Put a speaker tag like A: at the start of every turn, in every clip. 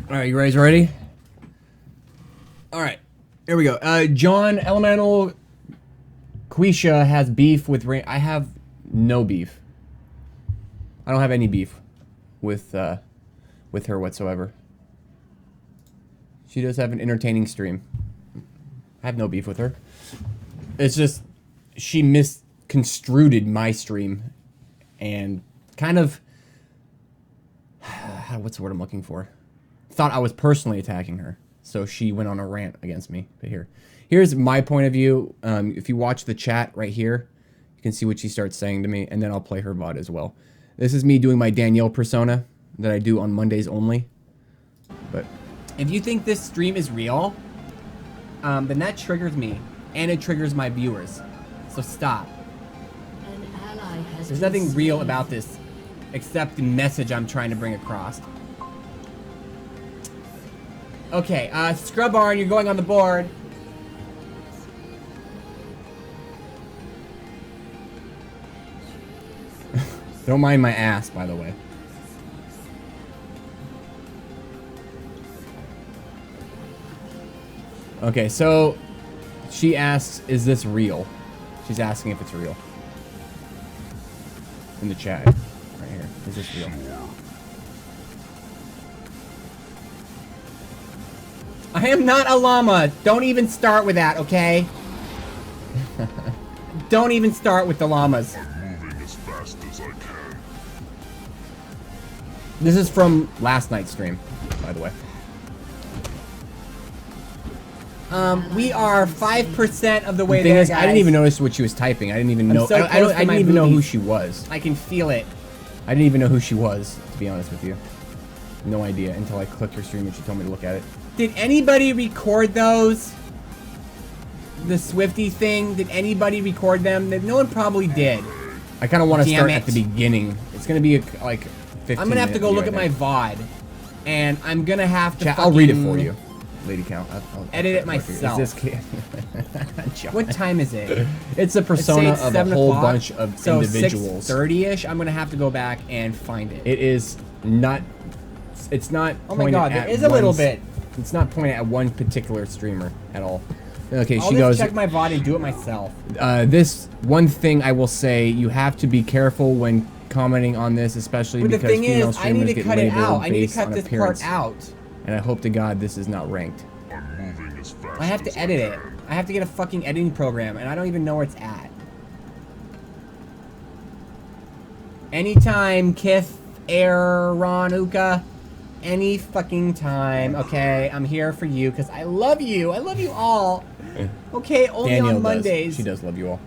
A: Alright, you guys ready? Alright, here we go. John Elementalqt has beef with Rain. I have no beef. I don't have any beef with her whatsoever. She does have an entertaining stream. I have no beef with her. It's just she misconstrued my stream and kind of what's the word I'm looking for? Thought I was personally attacking her, so she went on a rant against me. But here's my point of view. If you watch the chat right here, you can see what she starts saying to me, and then I'll play her VOD as well. This is me doing my Danielle persona that I do on Mondays only. But if you think this stream is real, then that triggers me, and it triggers my viewers. So stop. There's nothing real about this, except the message I'm trying to bring across. Okay, Scrub Barn, you're going on the board. Don't mind my ass, by the way. Okay, so she asks, is this real? She's asking if it's real. In the chat. Right here. Is this real? I am not a llama. Don't even start with that, okay? Don't even start with the llamas.
B: I'm moving as fast as I can.
A: This is from last night's stream, by the way. We are 5% of the way there, guys.
C: I didn't even notice what she was typing. I didn't even know. I didn't even know who she was.
A: I can feel it.
C: I didn't even know who she was, to be honest with you. No idea until I clicked her stream and she told me to look at it.
A: Did anybody record those? The Swifty thing? Did anybody record them? No one probably did.
C: I kind of want to start at the beginning. It's going to be like 15
A: I'm going to have to go look at my VOD. And I'm going to have to
C: I'll read it for you. Lady count. I'll
A: edit it myself.
C: Is this
A: what time is it?
C: It's a persona of a whole bunch of individuals.
A: 6:30ish. I'm gonna have to go back and find it.
C: It is not. It's not.
A: Oh my god, there is a little bit.
C: It's not pointed at one particular streamer at all. Okay,
A: I'll
C: she goes.
A: check my VOD and do it myself.
C: This one thing I will say: you have to be careful when commenting on this, especially because female streamers get labeled based on appearance. I need to cut this part out. And I hope to God this is not ranked.
B: I'm moving as fast
A: I have to edit it. I have to get a fucking editing program, and I don't even know where it's at. Anytime, Kith, Aaron, Uka. Any fucking time, okay? I'm here for you, because I love you. I love you all. Okay, only
C: Danielle
A: on Mondays.
C: She does love you all.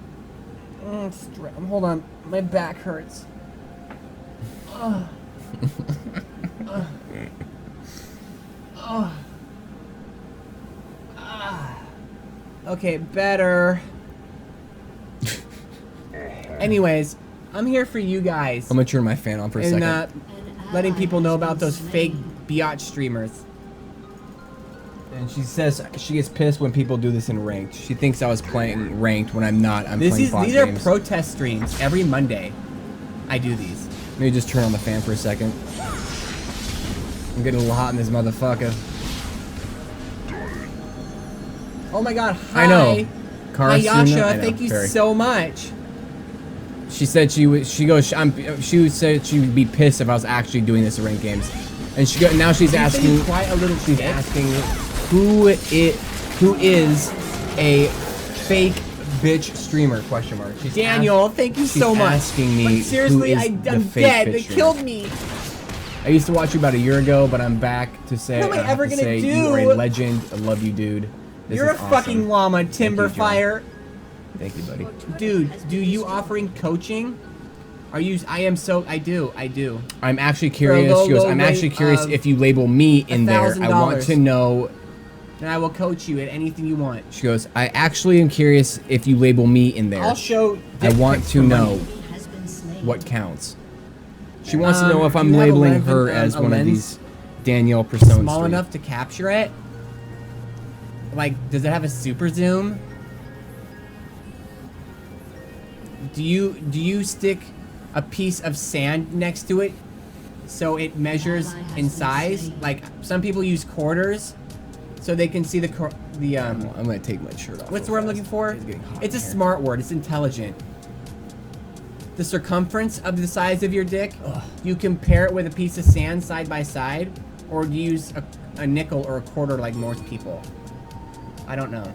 A: Hold on. My back hurts. Okay, better. Anyways, I'm here for you guys.
C: I'm gonna turn my fan on for a second.
A: Letting people know about those fake biatch streamers.
C: And she says she gets pissed when people do this in ranked. She thinks I was playing ranked when I'm not.
A: These are protest streams every Monday. I do these.
C: Let me just turn on the fan for a second. I'm getting a little hot in this motherfucker.
A: Oh my god, hi.
C: I know.
A: Hi Yasha, thank you so much.
C: She said she would said she would be pissed if I was actually doing this in ranked games. And now she's asking she's asking who is a fake bitch streamer, question mark. She's
A: Daniel, thank you so much.
C: Asking me,
A: but seriously, I'm dead. They killed me.
C: I used to watch you about a year ago, but I'm back to say,
A: what am I ever gonna do?
C: You are a legend. I love you, dude.
A: You're a fucking llama, Timberfire.
C: Thank you, buddy.
A: Dude, do you offering coaching? Are you? I do.
C: I'm actually curious. She goes, I'm actually curious if you label me in there. I want to know.
A: And I will coach you at anything you want.
C: She goes, I actually am curious if you label me in there.
A: I'll show.
C: I want to know what counts. She wants to know if I'm labeling her as one of these Danielle personas.
A: Small enough to capture it? Like, does it have a super zoom? Do you stick a piece of sand next to it so it measures in size. Like some people use quarters, so they can see
C: I'm gonna take my shirt off.
A: What's the word I'm looking for? It's a smart word. It's intelligent. The circumference of the size of your dick. Ugh. You compare it with a piece of sand side by side, or do you use a nickel or a quarter like most people? I don't know.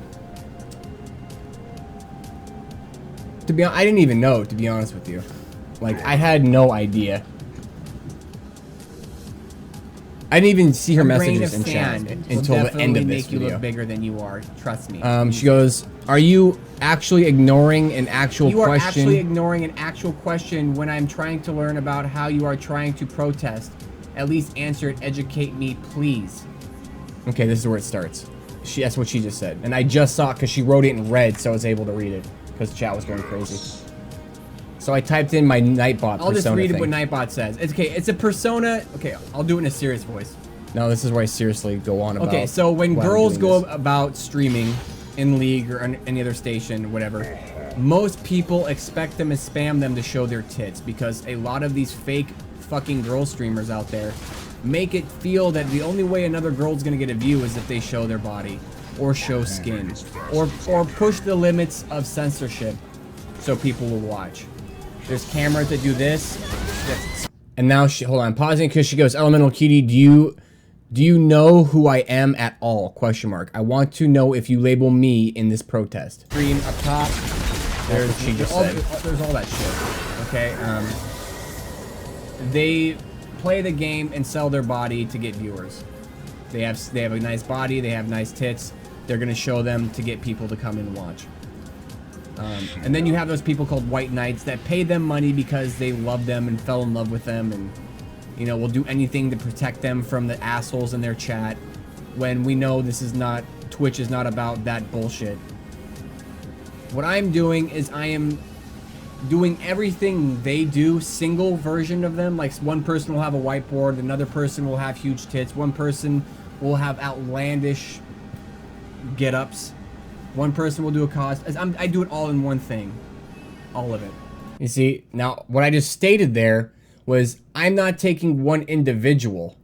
C: To be honest, I didn't even know, to be honest with you. Like, I had no idea. I didn't even see her messages in chat until the end of this
A: video. Make you look bigger than you are. Trust me.
C: She goes, "Are you actually ignoring an actual question?"
A: You are actually ignoring an actual question when I'm trying to learn about how you are trying to protest. At least answer it. Educate me, please.
C: Okay, this is where it starts. That's what she just said, and I just saw it because she wrote it in red, so I was able to read it because the chat was going crazy. So I typed in my Nightbot.
A: I'll just read what Nightbot says. It's okay. It's a persona. Okay, I'll do it in a serious voice.
C: No, this is where I seriously go on about.
A: Okay, so when girls go about streaming in League or any other station, whatever, most people expect them and spam them to show their tits because a lot of these fake fucking girl streamers out there make it feel that the only way another girl's gonna get a view is if they show their body or show skin or push the limits of censorship so people will watch. There's cameras that do this.
C: And now hold on, pausing because she goes, Elementalqt, do you know who I am at all? Question mark. I want to know if you label me in this protest.
A: Screen up top. There's all that shit. Okay. They play the game and sell their body to get viewers. They have a nice body. They have nice tits. They're gonna show them to get people to come and watch. And then you have those people called white knights that pay them money because they love them and fell in love with them and, you know, will do anything to protect them from the assholes in their chat when we know this is not, Twitch is not about that bullshit. What I'm doing is I am doing everything they do, single version of them. Like one person will have a whiteboard, another person will have huge tits, one person will have outlandish get-ups. One person will do a cause. I do it all in one thing. All of it.
C: You see, now what I just stated there was I'm not taking one individual.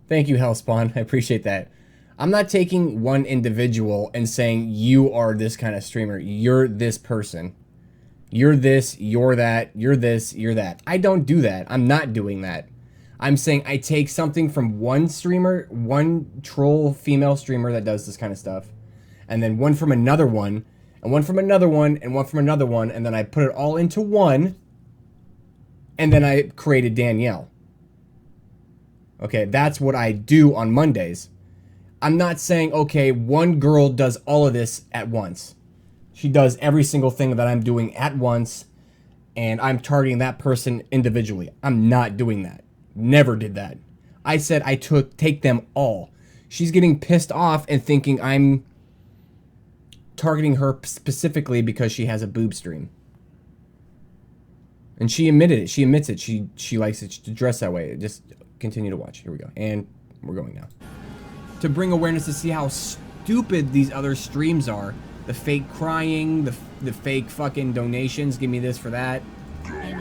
C: Thank you, Hellspawn. I appreciate that. I'm not taking one individual and saying you are this kind of streamer. You're this person. You're this, you're that, you're this, you're that. I don't do that. I'm not doing that. I'm saying I take something from one streamer, one troll female streamer that does this kind of stuff, and then one from another one, and one from another one, and one from another one, and then I put it all into one, and then I created Danielle. Okay, that's what I do on Mondays. I'm not saying, okay, one girl does all of this at once. She does every single thing that I'm doing at once, and I'm targeting that person individually. I'm not doing that. Never did that. I said I take them all. She's getting pissed off and thinking I'm targeting her specifically because she has a boob stream. And she admitted it. She admits it. She likes it to dress that way. Just continue to watch. Here we go. And we're going now.
A: To bring awareness to see how stupid these other streams are. The fake crying, the fake fucking donations, give me this for that.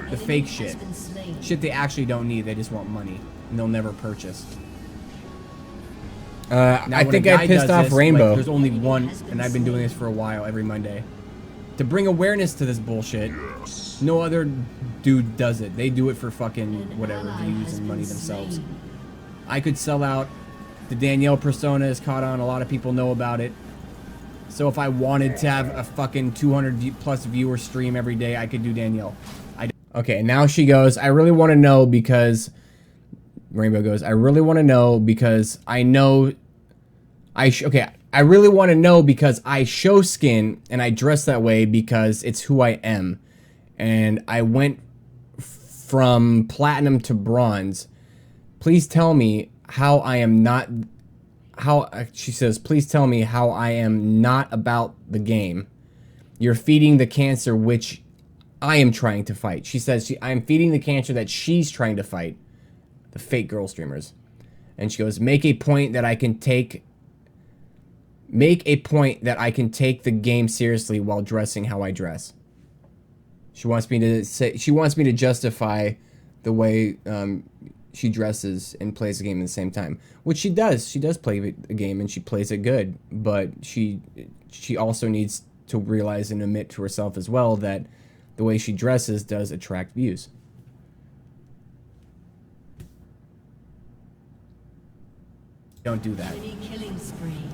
A: The fake shit. Shit they actually don't need, they just want money. And they'll never purchase.
C: I think I pissed off Rainbow.
A: Like, there's only one, and I've been doing this for a while every Monday. To bring awareness to this bullshit, no other dude does it. They do it for fucking whatever, views and money themselves. I could sell out. The Danielle persona is caught on, a lot of people know about it. So if I wanted to have a fucking 200 plus viewer stream every day, I could do Danielle.
C: Okay, now she goes, I really want to know because... Rainbow goes, I really want to know because I know... Okay, I really want to know because I show skin and I dress that way because it's who I am. And I went from platinum to bronze. Please tell me how I am not... She says, please tell me how I am not about the game. You're feeding the cancer which I am trying to fight. She says, I'm feeding the cancer that she's trying to fight. The fake girl streamers. And she goes, make a point that I can take the game seriously while dressing how I dress. She wants me to justify the way
A: she dresses and plays a game at the same time, which she does. She does play a game and she plays it good, but she also needs to realize and admit to herself as well that the way she dresses does attract views. Don't do that.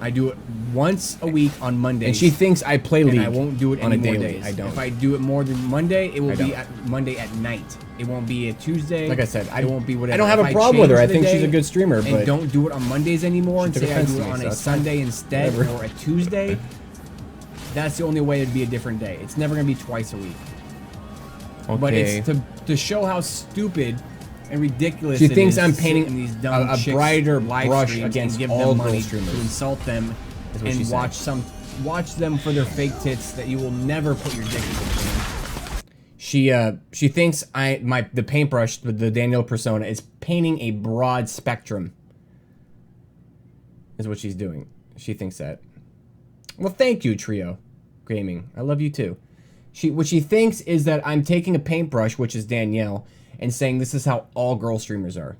A: I do it once a week on Monday. And she thinks I play League. And I won't do it on a daily. I don't. If I do it more than Monday, it will be Monday at night. It won't be a Tuesday. Like I said, it won't be whatever. I don't have a problem with her. I think she's a good streamer. But and don't do it on Mondays anymore and say I do it on a Sunday instead or a Tuesday. That's the only way it'd be a different day. It's never gonna be twice a week. Okay. But it's to show how stupid and ridiculous. She thinks I'm painting these dumb a brighter brush against give all them money streamers to insult them and watch them for their fake tits that you will never put your dick into. She thinks the paintbrush, the Danielle persona, is painting a broad spectrum. Is what she's doing. She thinks that. Well, thank you, Trio Gaming. I love you too. What she thinks is that I'm taking a paintbrush, which is Danielle, and saying this is how all girl streamers are.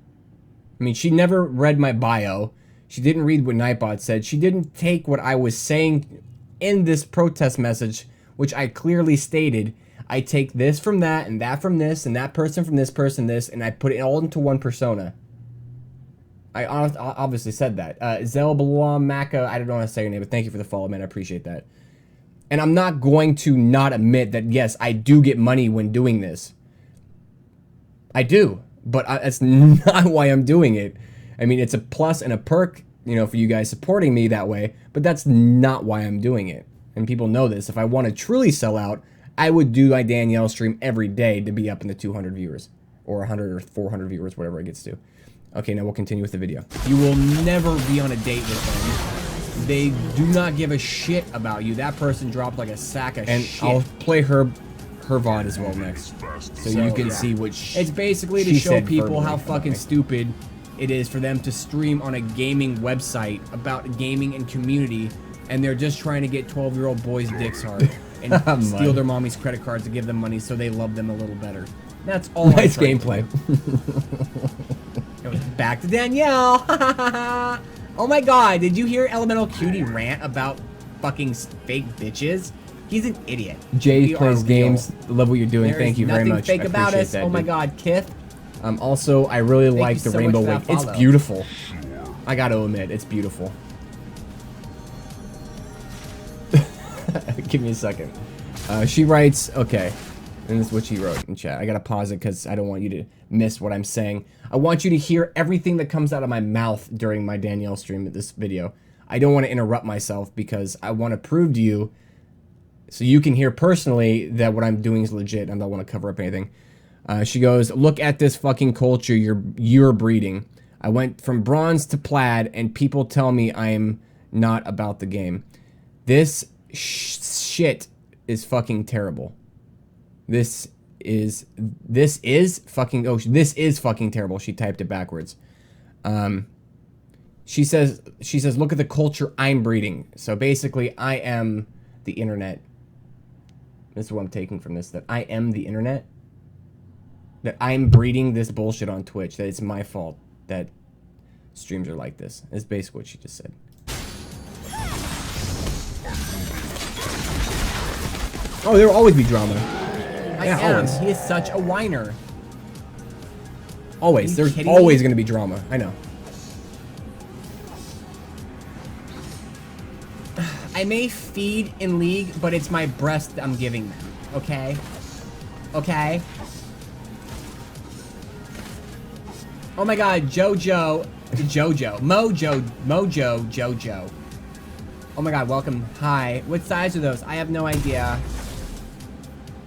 A: I mean, she never read my bio. She didn't read what Nightbot said. She didn't take what I was saying in this protest message, which I clearly stated. I take this from that, and that from this, and that person from this person, this, and I put it all into one persona. I obviously said that. Zelbalamaka, I don't know how to say your name, but thank you for the follow, man. I appreciate that. And I'm not going to not admit that, yes, I do get money when doing this. I do, but that's not why I'm doing it. I mean, it's a plus and a perk, you know, for you guys supporting me that way, but that's not why I'm doing it. And people know this. If I want to truly sell out, I would do my Danielle stream every day to be up in the 200 viewers, or 100 or 400 viewers, whatever it gets to. Okay, now we'll continue with the video. You will never be on a date with them. They do not give a shit about you. That person dropped like a sack of shit. And I'll play her VOD as well next, so you can see what it's basically to show people how fucking stupid it is for them to stream on a gaming website about gaming and community, and they're just trying to get 12-year-old boys' dicks hard and steal their mommy's credit cards to give them money so they love them a little better. That's all. Nice gameplay. Back to Danielle. Oh my god, did you hear Elementalqt rant about fucking fake bitches? He's an idiot. Jay plays games. Love what you're doing. Thank you very much. Nothing fake about us. Oh my god, Kith. Also, I really like the rainbow wig. It's beautiful. I gotta admit, it's beautiful. Give me a second. She writes, okay. And this is what she wrote in chat. I gotta pause it because I don't want you to miss what I'm saying. I want you to hear everything that comes out of my mouth during my Danielle stream of this video. I don't want to interrupt myself because I want to prove to you so you can hear personally that what I'm doing is legit. I don't want to cover up anything. She goes, look at this fucking culture you're breeding. I went from bronze to plaid and people tell me I'm not about the game. This shit is fucking terrible. This is fucking terrible. She typed it backwards. She says, look at the culture I'm breeding. So basically, I am the internet. This is what I'm taking from this, that I am the internet. That I'm breeding this bullshit on Twitch. That it's my fault that streams are like this. That's basically what she just said. Oh, there will always be drama. Yeah, always. He is such a whiner. Always. There's always going to be drama. I know. I may feed in League, but it's my breast I'm giving them. Okay? Okay? Oh my god, Mojo, Jojo. Oh my god, welcome. Hi. What size are those? I have no idea.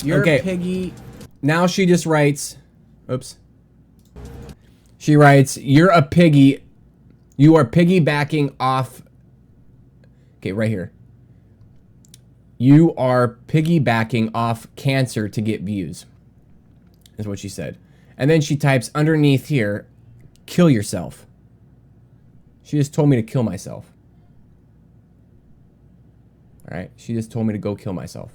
A: You're okay. Piggy. Now she just writes, oops. She writes, you're a piggy. You are piggybacking off. Okay, right here. You are piggybacking off cancer to get views. Is what she said. And then she types underneath here, kill yourself. She just told me to kill myself. Alright, she just told me to go kill myself.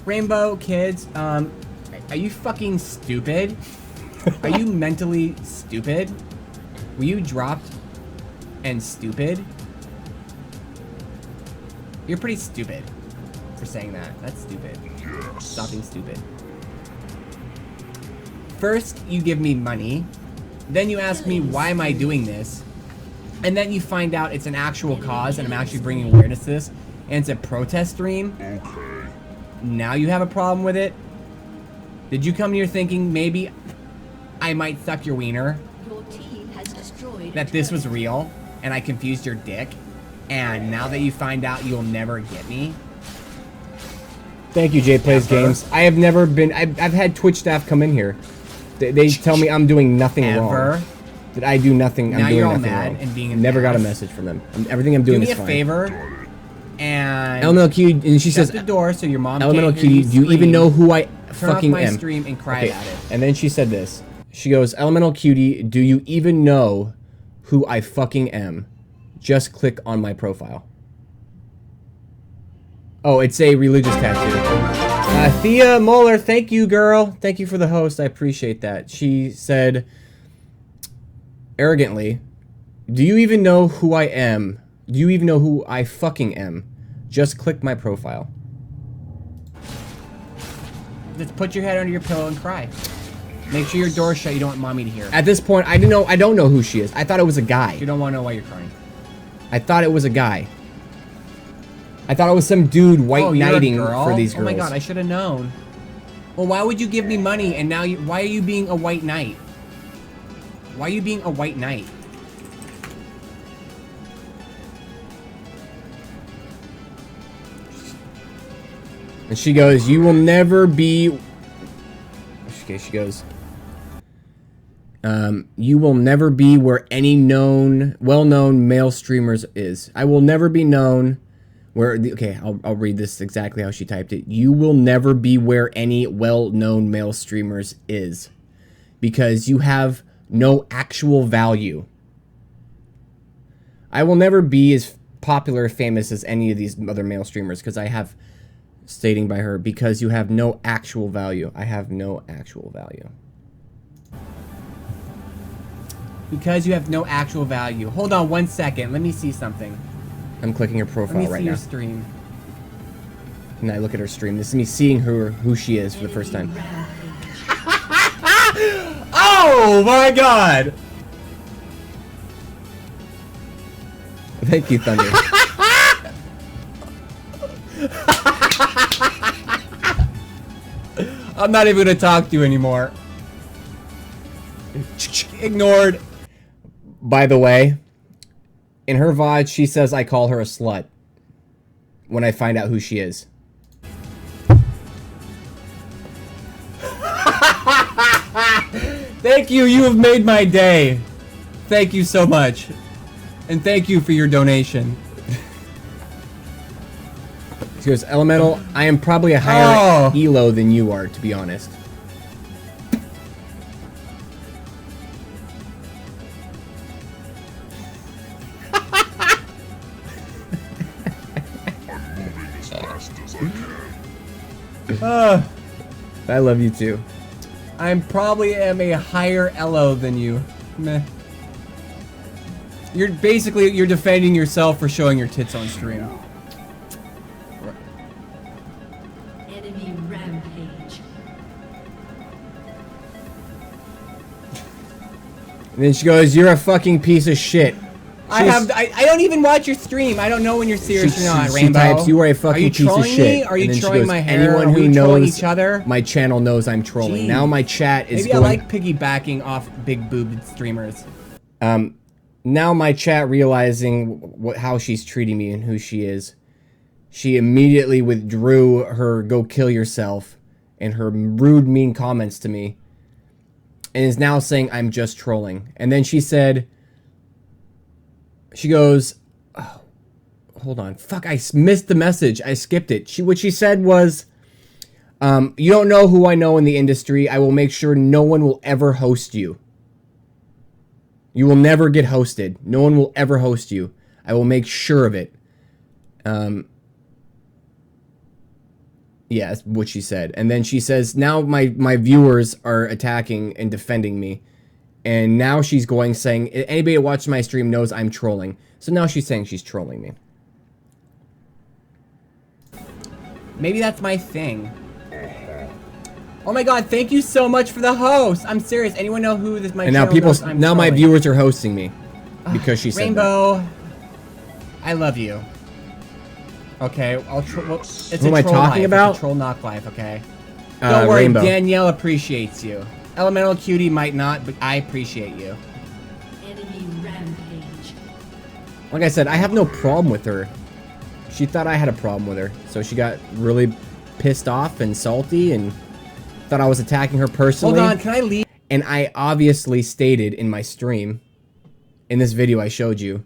A: Rainbow kids, are you fucking stupid?
C: Are you mentally stupid? Were you dropped and stupid? You're pretty stupid for saying that. That's stupid.
B: Yes.
C: Stop being stupid. First, you give me money. Then you ask me, why am I doing this? And then you find out it's an actual cause and I'm actually bringing awareness to this. And it's a protest stream.
B: Okay.
C: Now you have a problem with it? Did you come here thinking maybe I might suck your wiener?
D: Your team has destroyed
C: That this was real and I confused your dick? And now that you find out you'll never get me?
A: Thank you, Jay Plays Games. I have never been... I've had Twitch staff come in here. They tell me I'm doing nothing wrong. That I do nothing.
C: Now
A: I'm doing
C: you're all
A: nothing
C: mad
A: wrong.
C: and being an
A: Never got a
C: ass.
A: message from them. Everything I'm doing
C: Do me
A: is
C: a
A: fine.
C: favor and
A: Elementalqt, and she
C: shut
A: says,
C: the door so your mom
A: Elementalqt,
C: can't hear you
A: do you even
C: scream.
A: know who I
C: Turn
A: fucking
C: off my
A: am?
C: stream and cry about it.
A: And then she said this. She goes, Elementalqt, do you even know who I fucking am? Just click on my profile. Oh, it's a religious tattoo. Thea Moeller, thank you, girl. Thank you for the host. I appreciate that. She said, arrogantly, do you even know who I am? Do you even know who I fucking am? Just click my profile.
C: Just put your head under your pillow and cry. Make sure your door's shut. You don't want mommy to hear.
A: At this point, I don't know who she is. I thought it was a guy.
C: You don't want to know why you're crying.
A: I thought it was a guy. I thought it was some dude white knighting for these girls.
C: Oh my god, I should have known. Well, why would you give me money and now why are you being a white knight? Why are you being a white knight?
A: And she goes, you will never be... Okay, she goes... you will never be where any well-known male streamers is. I will never be known where... Okay, I'll read this exactly how she typed it. You will never be where any well-known male streamers is. Because you have no actual value. I will never be as popular or famous as any of these other male streamers because I have... Stating by her, because you have no actual value. I have no actual value.
C: Because you have no actual value. Hold on 1 second. Let me see something.
A: I'm clicking her
C: Let
A: profile
C: me
A: right
C: see
A: now.
C: your stream.
A: And I look at her stream. This is me seeing who she is for the first time.
C: Oh my god!
A: Thank you, Thunder.
C: I'm not even gonna talk to you anymore. Ignored.
A: By the way, in her VOD, she says I call her a slut when I find out who she is.
C: Thank you, you have made my day. Thank you so much. And thank you for your donation.
A: She goes, Elemental, I am probably a higher
C: Oh.
A: elo than you are, to be honest.
B: I'm moving as fast as I can.
A: I love you too.
C: I'm probably am a higher elo than you. Meh. You're defending yourself for showing your tits on stream.
D: enemy rampage.
A: And then she goes, you're a fucking piece of shit.
C: I don't even watch your stream. I don't know when you're serious or not,
A: she
C: Rainbow.
A: types, you are a fucking piece of
C: trolling
A: shit.
C: me? Are you
A: And then she
C: trolling
A: goes,
C: my hair?
A: anyone
C: Are
A: who
C: we trolling
A: knows
C: each other?
A: my channel knows I'm trolling.
C: Gee.
A: Now my chat is
C: Maybe I
A: going...
C: like piggybacking off big boob streamers.
A: Now my chat realizing how she's treating me and who she is, she immediately withdrew her go kill yourself and her rude, mean comments to me and is now saying I'm just trolling. And then she said, she goes, oh, hold on. Fuck, I missed the message. I skipped it. What she said was, you don't know who I know in the industry. I will make sure no one will ever host you. You will never get hosted. No one will ever host you. I will make sure of it. Yeah, that's what she said. And then she says, now my viewers are attacking and defending me. And now she's going saying, anybody who watches my stream knows I'm trolling. So now she's saying she's trolling me. Maybe that's my thing. Oh my god, thank you so much for the host. I'm serious. Anyone know who this my
C: And now
A: channel
C: people,
A: knows I'm
C: now my
A: trolling?
C: viewers are hosting me because she said that.
A: Rainbow, I love you. Okay, I'll well, it's
C: Who am I talking about?
A: It's a troll knock life, okay? Don't worry,
C: Rainbow.
A: Danielle appreciates you. Elemental Cutie might not, but I appreciate you.
D: Enemy rampage.
A: Like I said, I have no problem with her. She thought I had a problem with her, so she got really pissed off and salty and thought I was attacking her personally.
C: Hold on, can I leave?
A: And I obviously stated in my stream, in this video I showed you.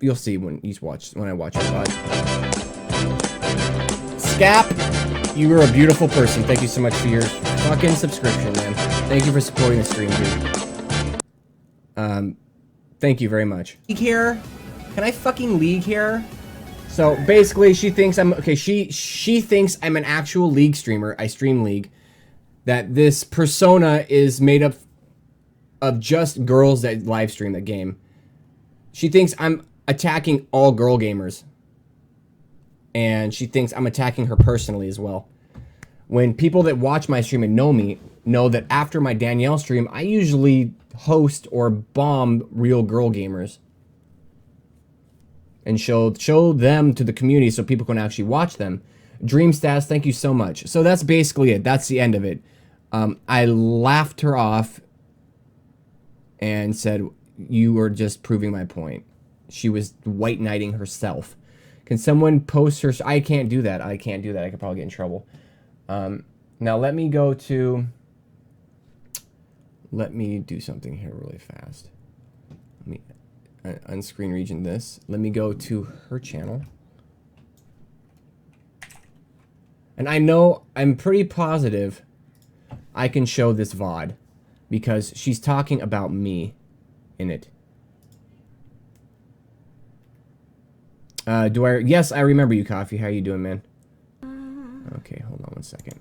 A: You'll see when I watch your VOD. Scap, you are a beautiful person. Thank you so much for your fucking subscription, man. Thank you for supporting the stream, dude. Thank you very much. League here? Can I fucking league here? So basically, she thinks I'm okay. She thinks I'm an actual League streamer. I stream League. That this persona is made up of just girls that live stream the game. She thinks I'm attacking all girl gamers. And she thinks I'm attacking her personally as well. When people that watch my stream and know me know that after my Danielle stream, I usually host or bomb real girl gamers. And show them to the community so people can actually watch them. Dream Stats, thank you so much. So that's basically it. That's the end of it. I laughed her off and said, you are just proving my point. She was white knighting herself. Can someone post her? I can't do that. I can't do that. I could probably get in trouble. Now let me go to... Let me do something here really fast. Let me unscreen region this. Let me go to her channel. And I know, I'm pretty positive I can show this VOD because she's talking about me in it. Yes, I remember you, Coffee. How you doing, man? Okay, hold on one second.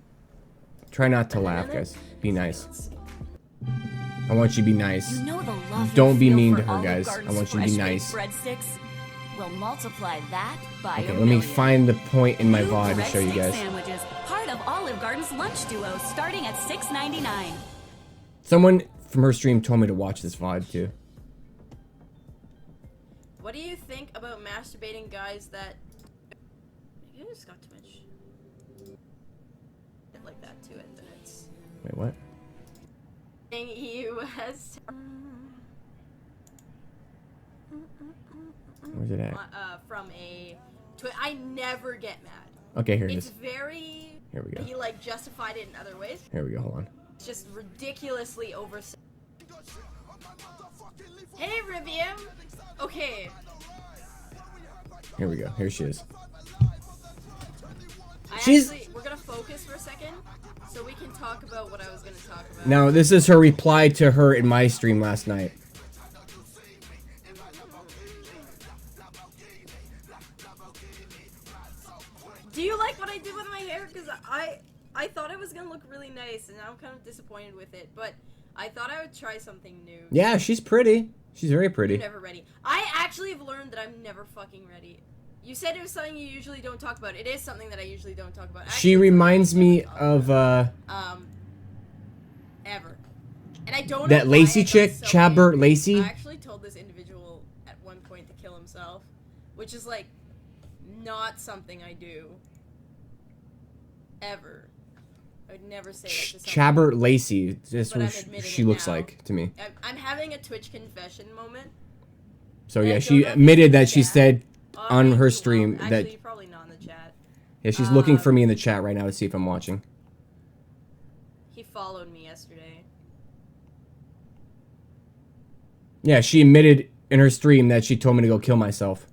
A: Try not to laugh, guys. Be nice. I want you to be nice.
E: You know the love
A: Don't be
E: you feel
A: mean
E: for
A: to her,
E: Olive
A: guys.
E: Garden's
A: I want you to be
E: fresh
A: nice.
E: baked breadsticks? We'll multiply that by
A: Okay,
E: a
A: let me
E: million.
A: find the point in my
E: New
A: VOD to show you
E: breadstick
A: guys.
E: Sandwiches, part of Olive Garden's lunch duo, starting at $6.99.
A: Someone from her stream told me to watch this VOD too.
F: What do you think about masturbating guys that... You just got too much... like that to it, then it's...
A: Wait, what?
F: US...
A: Where's it at?
F: From a... I never get mad.
A: Okay, here it
F: It's
A: is.
F: very...
A: Here we go.
F: He, like, justified it in other ways.
A: Here we go, hold on.
F: It's just ridiculously over... Hey, Rivium! Okay.
A: Here we go. Here she is.
F: We're gonna focus for a second, so we can talk about what I was gonna talk about.
A: Now, this is her reply to her in my stream last night.
F: Do you like what I did with my hair? Because I thought it was gonna look really nice, and now I'm kind of disappointed with it. But I thought I would try something new.
A: Yeah, she's pretty. She's very pretty.
F: I'm never ready. I actually have learned that I'm never fucking ready. You said it was something you usually don't talk about. It is something that I usually don't talk about. Actually,
A: She reminds me of
F: ever. And I don't know
A: that
F: why
A: Lacey
F: I got
A: chick,
F: so
A: Chabert
F: angry.
A: Lacey.
F: I actually told this individual at one point to kill himself, which is like not something I do ever. I would never say that to someone.
A: Chabert Lacey. This
F: But I'm
A: what
F: admitting
A: she
F: it
A: looks
F: now.
A: like to me.
F: I'm having a Twitch confession moment.
A: So
F: I
A: yeah,
F: don't
A: she
F: know if
A: admitted
F: it's
A: that
F: in
A: she
F: chat.
A: said on
F: Maybe
A: her
F: you
A: stream
F: won't.
A: that
F: Actually, probably not in the chat.
A: yeah, she's looking for me in the chat right now to see if I'm watching.
F: He followed me yesterday.
A: Yeah, she admitted in her stream that she told me to go kill myself.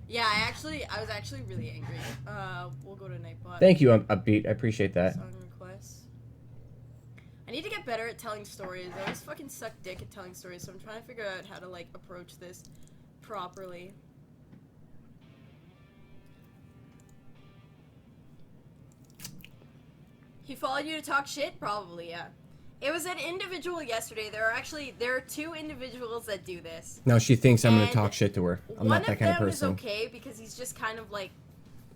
F: Yeah, I was actually really angry. We'll go to Nightbot.
A: Thank you, Upbeat. I appreciate that.
F: Song requests. I need to get better at telling stories. I always fucking suck dick at telling stories, so I'm trying to figure out how to, like, approach this properly. He followed you to talk shit? Probably, yeah. It was an individual yesterday. There are 2 individuals that do this.
A: No, she thinks I'm gonna
F: And
A: talk shit to her. I'm not that kind of person.
F: One of them is okay because he's just kind of like.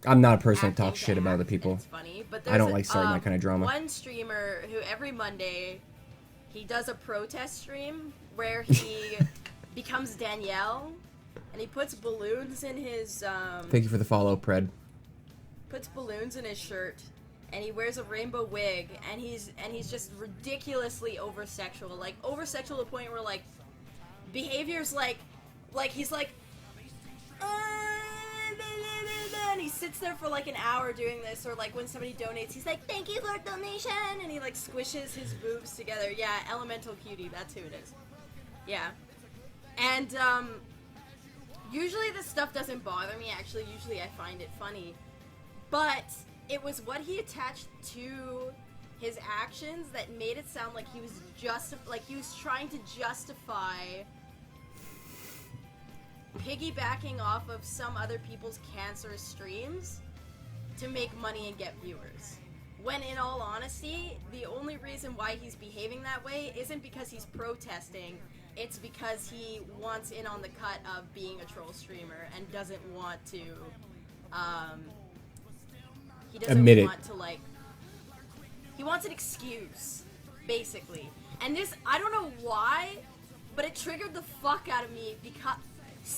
A: I'm not a person that
F: acting
A: talks
F: to
A: shit about
F: act,
A: other people.
F: and it's funny, but
A: I don't like starting that kind of drama.
F: One streamer who every Monday he does a protest stream where he becomes Danielle and he puts balloons in his.
A: Thank you for the follow, Pred.
F: Puts balloons in his shirt. And he wears a rainbow wig, and he's just ridiculously over-sexual. Like, over-sexual to the point where, like, behaviors like he's like, and he sits there for, like, an hour doing this, or, like, when somebody donates, he's like, thank you for donation, and he, like, squishes his boobs together. Yeah, Elementalqt, that's who it is. Yeah. And, usually this stuff doesn't bother me, actually. Usually I find it funny. But it was what he attached to his actions that made it sound like he was trying to justify piggybacking off of some other people's cancerous streams to make money and get viewers. When in all honesty, the only reason why he's behaving that way isn't because he's protesting, it's because he wants in on the cut of being a troll streamer and doesn't want to, he doesn't
A: admit
F: want to, like, he wants an excuse, basically. And this, I don't know why, but it triggered the fuck out of me because...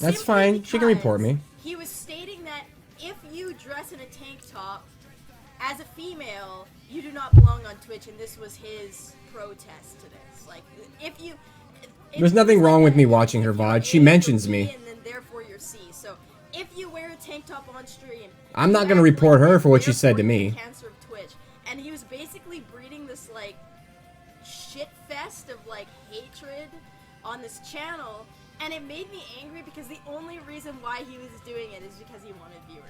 A: That's fine. She can report me.
F: He was stating that if you dress in a tank top, as a female, you do not belong on Twitch, and this was his protest to this. Like, if you...
A: There's nothing wrong with me watching her VOD. She mentions me.
F: And then therefore you're C. So, if you wear a tank top on stream...
A: I'm not gonna report her for what she said to me.
F: Cancer of Twitch. And he was basically breeding this, like, shit fest of, like, hatred on this channel, and it made me angry because the only reason why he was doing it is because he wanted viewers.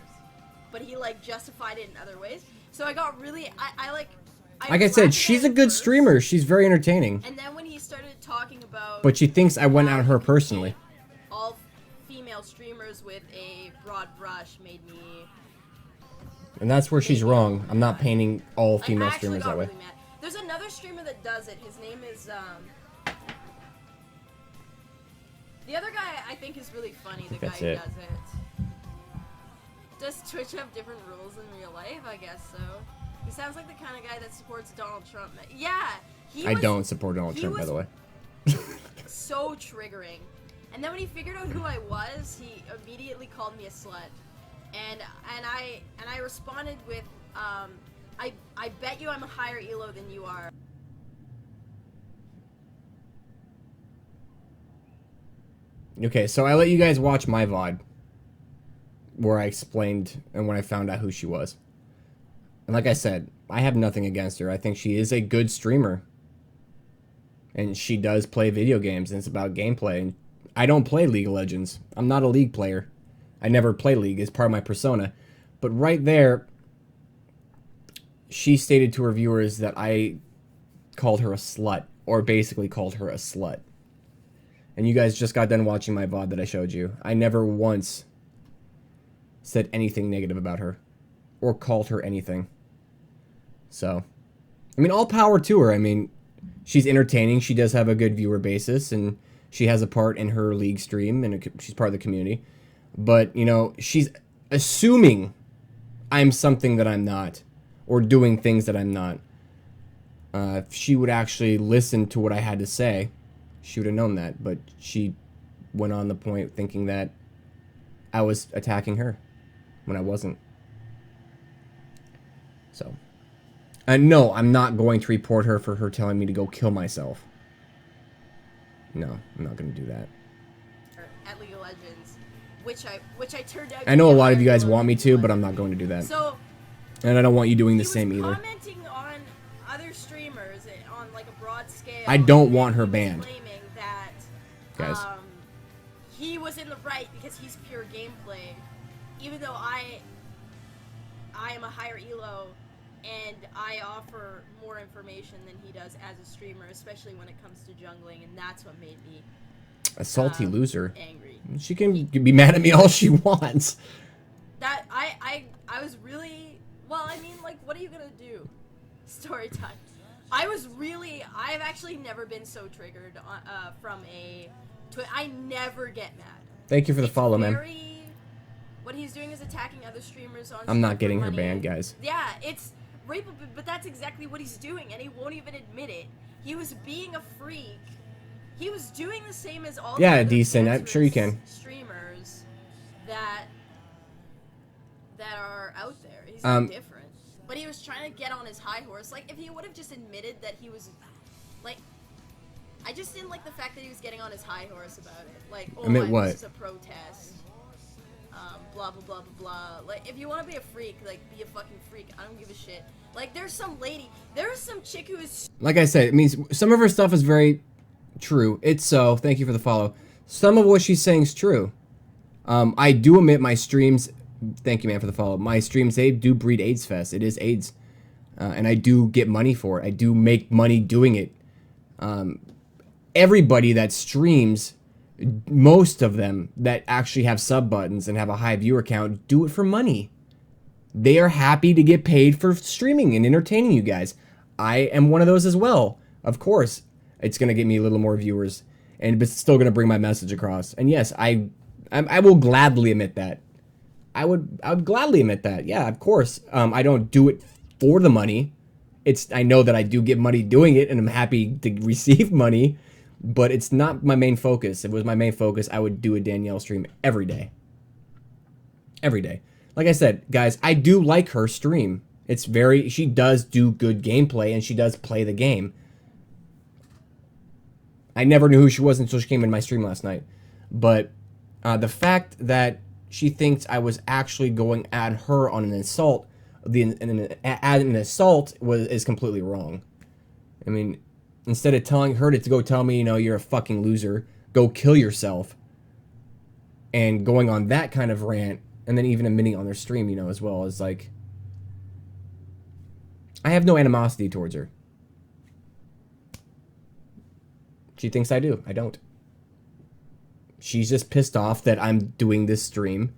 F: But he, like, justified it in other ways. So I got really, like
A: I said, she's a good streamer. She's very entertaining.
F: And then when he started talking about...
A: But she thinks I went at her personally.
F: All female streamers with a broad brush made me...
A: And that's where she's wrong. I'm not painting all female streamers that way.
F: Really mad. There's another streamer that does it. His name is, the other guy I think is really funny, the guy who does it. Does Twitch have different rules in real life? I guess so. He sounds like the kind of guy that supports Donald Trump. Yeah,
A: I don't support Donald Trump, by the way.
F: So triggering. And then when he figured out who I was, he immediately called me a slut. And I responded with, I bet you I'm a higher elo than you are.
A: Okay, so I let you guys watch my VOD where I explained and when I found out who she was. And like I said, I have nothing against her. I think she is a good streamer. And she does play video games, and it's about gameplay. And I don't play League of Legends. I'm not a League player. I never play League. It's part of my persona. But right there, she stated to her viewers that I called her a slut, or basically called her a slut. And you guys just got done watching my VOD that I showed you. I never once said anything negative about her, or called her anything. So, I mean, all power to her. I mean, she's entertaining. She does have a good viewer basis, and she has a part in her League stream, and she's part of the community. But, you know, she's assuming I'm something that I'm not, or doing things that I'm not. If she would actually listen to what I had to say, she would have known that. But she went on the point thinking that I was attacking her when I wasn't. So, no, I'm not going to report her for her telling me to go kill myself. No, I'm not going to do that.
F: At League of Legends, which I turned out.
A: I know a lot of you guys want me to, but I'm not going to do that.
F: So,
A: and I don't want you doing the same either.
F: Commenting on other streamers on like a broad scale.
A: I don't want her banned.
F: Claiming that,
A: guys.
F: He was in the right because he's pure gameplay, even though I am a higher elo and I offer more information than he does as a streamer, especially when it comes to jungling, and that's what made me
A: a salty loser.
F: Angry.
A: She can be mad at me all she wants.
F: That I was really, well, I mean, like, what are you gonna do? Story time. I've actually never been so triggered from a I never get mad.
A: Thank you for the follow, man.
F: What he's doing is attacking other streamers on
A: I'm not getting her
F: money.
A: banned, guys.
F: Yeah, it's rape, but that's exactly what he's doing, and he won't even admit it. He was being a freak. He was doing the same as all the other
A: decent. I'm sure you can.
F: Streamers that are out there. He's no different. But he was trying to get on his high horse. Like, if he would have just admitted that he was, like, I just didn't like the fact that he was getting on his high horse about it. Like, oh, this is a protest. Blah, blah, blah, blah, blah. Like, if you want to be a freak, like, be a fucking freak. I don't give a shit. Like, there's some chick who is...
A: Like I said, it means some of her stuff is very true. It's so. Thank you for the follow. Some of what she's saying is true. I do admit my streams... Thank you, man, for the follow. My streams, they do breed AIDS Fest. It is AIDS. And I do get money for it. I do make money doing it. Everybody that streams... Most of them that actually have sub buttons and have a high viewer count do it for money. They are happy to get paid for streaming and entertaining you guys. I am one of those as well. Of course, it's going to get me a little more viewers, and it's still going to bring my message across. And yes, I will gladly admit that. I would gladly admit that. Yeah, of course. I don't do it for the money. I know that I do get money doing it, and I'm happy to receive money. But it's not my main focus. If it was my main focus, I would do a Danielle stream every day. Every day. Like I said, guys, I do like her stream. She does do good gameplay, and she does play the game. I never knew who she was until she came in my stream last night. But the fact that she thinks I was actually going at her on an assault, an assault is completely wrong. I mean... Instead of telling her to go tell me, you're a fucking loser, go kill yourself, and going on that kind of rant, and then even admitting on their stream, as well, is like, I have no animosity towards her. She thinks I do. I don't. She's just pissed off that I'm doing this stream,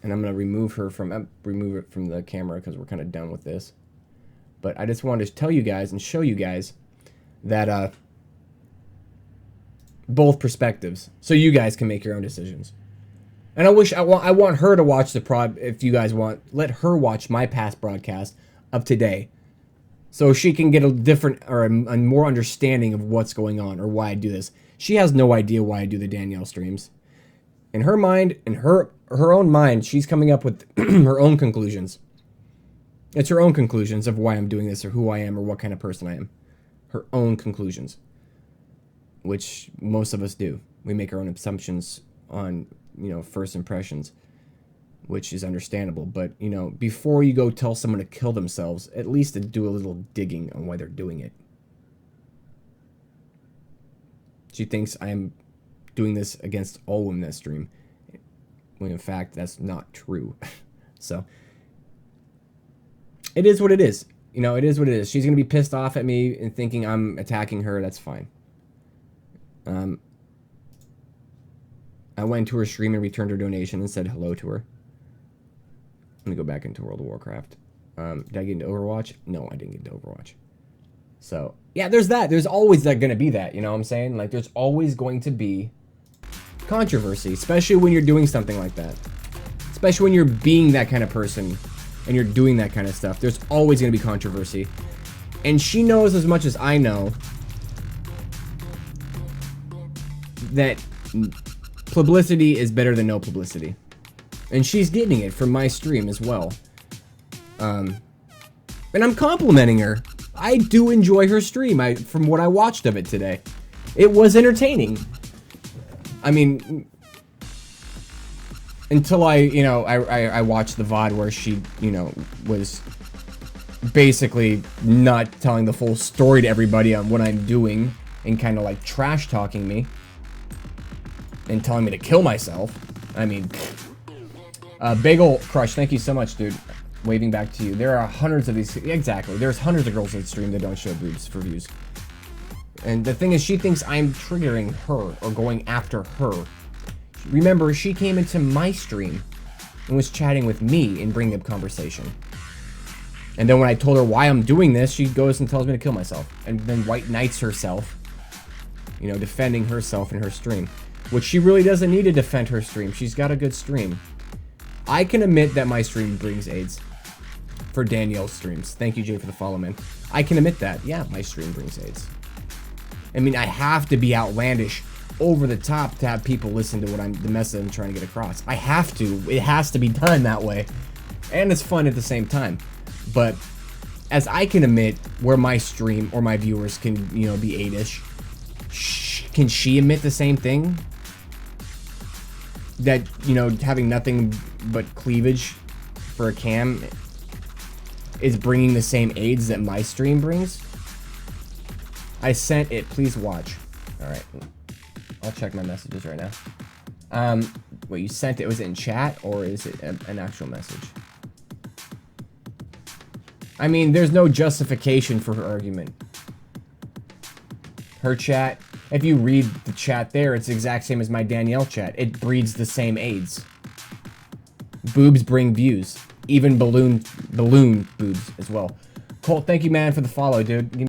A: and I'm gonna remove it from the camera because we're kind of done with this. But I just wanted to tell you guys and show you guys that both perspectives, so you guys can make your own decisions. And I want her to watch the prod. If you guys want, let her watch my past broadcast of today, so she can get a different or a more understanding of what's going on or why I do this. She has no idea why I do the Danielle streams. In her mind, in her own mind, she's coming up with her own conclusions. It's her own conclusions of why I'm doing this or who I am or what kind of person I am. Her own conclusions, which most of us do. We make our own assumptions on, first impressions, which is understandable. But, before you go tell someone to kill themselves, at least to do a little digging on why they're doing it. She thinks I'm doing this against all women that stream, when in fact that's not true. So, it is what it is. It is what it is. She's going to be pissed off at me and thinking I'm attacking her. That's fine. I went to her stream and returned her donation and said hello to her. Let me go back into World of Warcraft. Did I get into Overwatch? No, I didn't get into Overwatch. So, yeah, there's that. There's always going to be that, you know what I'm saying? Like, there's always going to be controversy, especially when you're doing something like that. Especially when you're being that kind of person and you're doing that kind of stuff. There's always going to be controversy. And she knows as much as I know that publicity is better than no publicity. And she's getting it from my stream as well. And I'm complimenting her. I do enjoy her stream. From what I watched of it today, it was entertaining. I mean, until I watched the VOD where she, was basically not telling the full story to everybody on what I'm doing and kind of like trash talking me and telling me to kill myself. I mean, Bagel Crush, thank you so much, dude. Waving back to you. There are hundreds of these. Exactly. There's hundreds of girls that stream that don't show boobs for views. And the thing is, she thinks I'm triggering her or going after her. Remember, she came into my stream and was chatting with me and bringing up conversation. And then when I told her why I'm doing this, she goes and tells me to kill myself. And then white knights herself, you know, defending herself in her stream. Which she really doesn't need to defend her stream. She's got a good stream. I can admit that my stream brings AIDS. For Danielle's streams. Thank you, Jay, for the follow, man. I can admit that. Yeah, my stream brings AIDS. I mean, I have to be outlandish, over the top, to have people listen to the message I'm trying to get across. I have to. It has to be done that way. And it's fun at the same time. But as I can admit, where my stream or my viewers can, you know, be 8-ish, can she admit the same thing? That, you know, having nothing but cleavage for a cam is bringing the same AIDS that my stream brings? I sent it. Please watch. All right. I'll check my messages right now. Wait, you sent it? Was it in chat or is it an actual message? I mean, there's no justification for her argument. Her chat, if you read the chat there, it's the exact same as my Danielle chat. It breeds the same AIDS. Boobs bring views. Even balloon boobs as well. Colt, thank you, man, for the follow, dude.